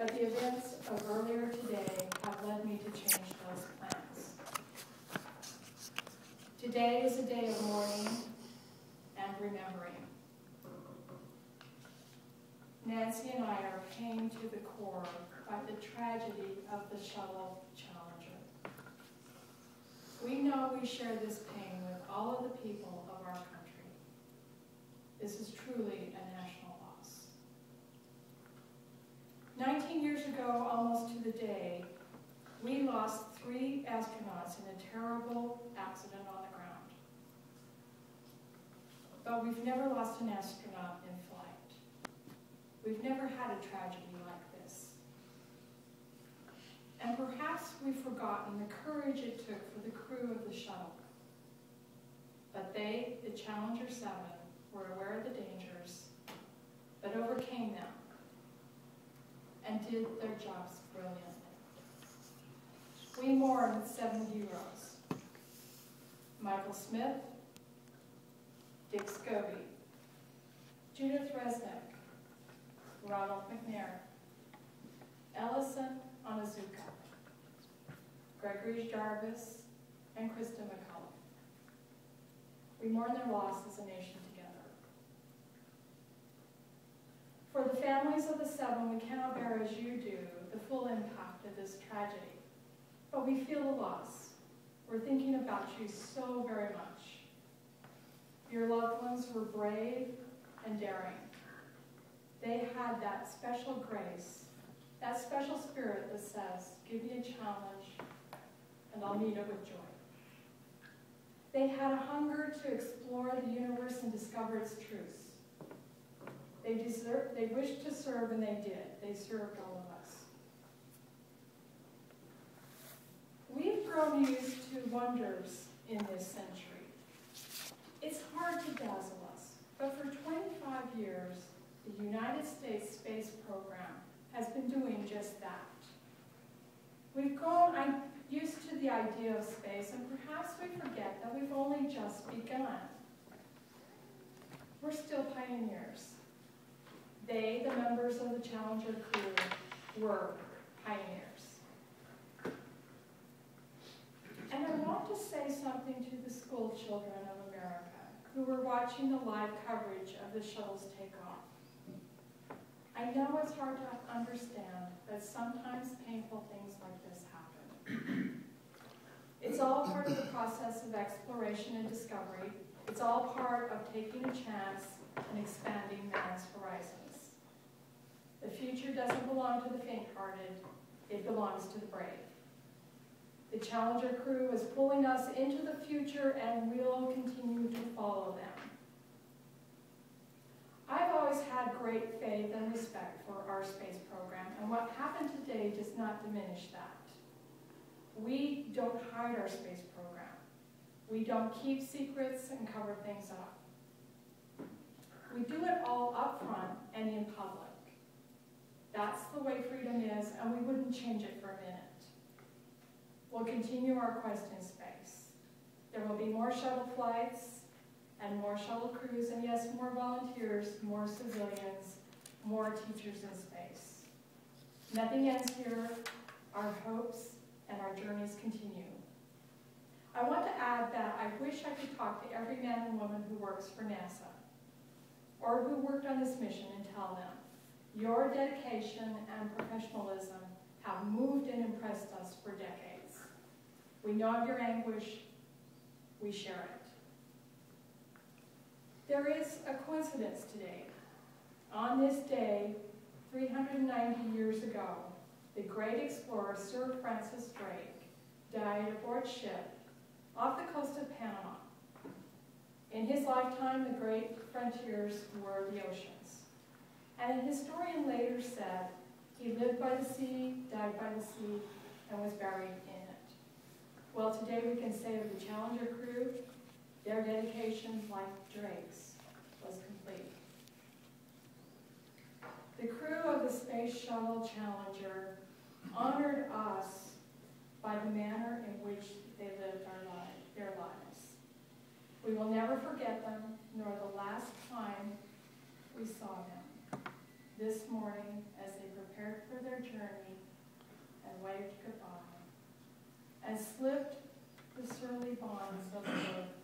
but the events of earlier today have led me to change those plans. Today is a day of mourning and remembering. Nancy and I are pained to the core by the tragedy of the shuttle Challenger. We know we share this pain with all of the people of our country. This is truly a national loss. 19 years ago, almost to the day, we lost 3 astronauts in a terrible accident on the ground. But we've never lost an astronaut in flight. We've never had a tragedy like this. And perhaps we've forgotten the courage it took for the crew of the shuttle. But they, the Challenger 7, were aware of the dangers, but overcame them and did their jobs brilliantly. We mourn 7 heroes: Michael Smith, Dick Scobie, Judith Resnick, Ronald McNair, Ellison Onizuka, Gregory Jarvis, and Krista McCullough. We mourn their loss as a nation together. For the families of the 7, we cannot bear as you do the full impact of this tragedy, but we feel the loss. We're thinking about you so very much. Your loved ones were brave and daring. They had that special grace, that special spirit that says, give me a challenge and I'll meet it with joy. They had a hunger to explore the universe and discover its truths. They wished to serve, and they did. They served all of us. We've grown used to wonders in this century. It's hard to dazzle us, but for 25 years, the United States space program has been doing just that. We've grown used to the idea of space, and perhaps we forget that we've only just begun. We're still pioneers. They, the members of the Challenger crew, were pioneers. And I want to say something to the school children of America who were watching the live coverage of the shuttle's takeoff. I know it's hard to understand that sometimes painful things like this happen. It's all part of the process of exploration and discovery. It's all part of taking a chance and expanding man's horizons. The future doesn't belong to the faint-hearted, it belongs to the brave. The Challenger crew is pulling us into the future, and we'll continue to follow them. I've always had great faith and respect for our space program, and what happened today does not diminish that. We don't hide our space program. We don't keep secrets and cover things up. We do it all up front and in public. That's the way freedom is, and we wouldn't change it for a minute. We'll continue our quest in space. There will be more shuttle flights and more shuttle crews, and yes, more volunteers, more civilians, more teachers in space. Nothing ends here. Our hopes and our journeys continue. I want to add that I wish I could talk to every man and woman who works for NASA or who worked on this mission and tell them, your dedication and professionalism have moved and impressed us for decades. We know of your anguish. We share it. There is a coincidence today. On this day, 390 years ago, the great explorer Sir Francis Drake died aboard ship off the coast of Panama. In his lifetime, the great frontiers were the oceans. And a historian later said, he lived by the sea, died by the sea, and was buried in it. Well, today we can say of the Challenger crew, their dedication, like Drake's, was complete. The crew of the Space Shuttle Challenger honored us by the manner in which they lived their lives. We will never forget them, nor the last time we saw them. this morning as they prepared for their journey and waved goodbye and slipped the surly bonds of earth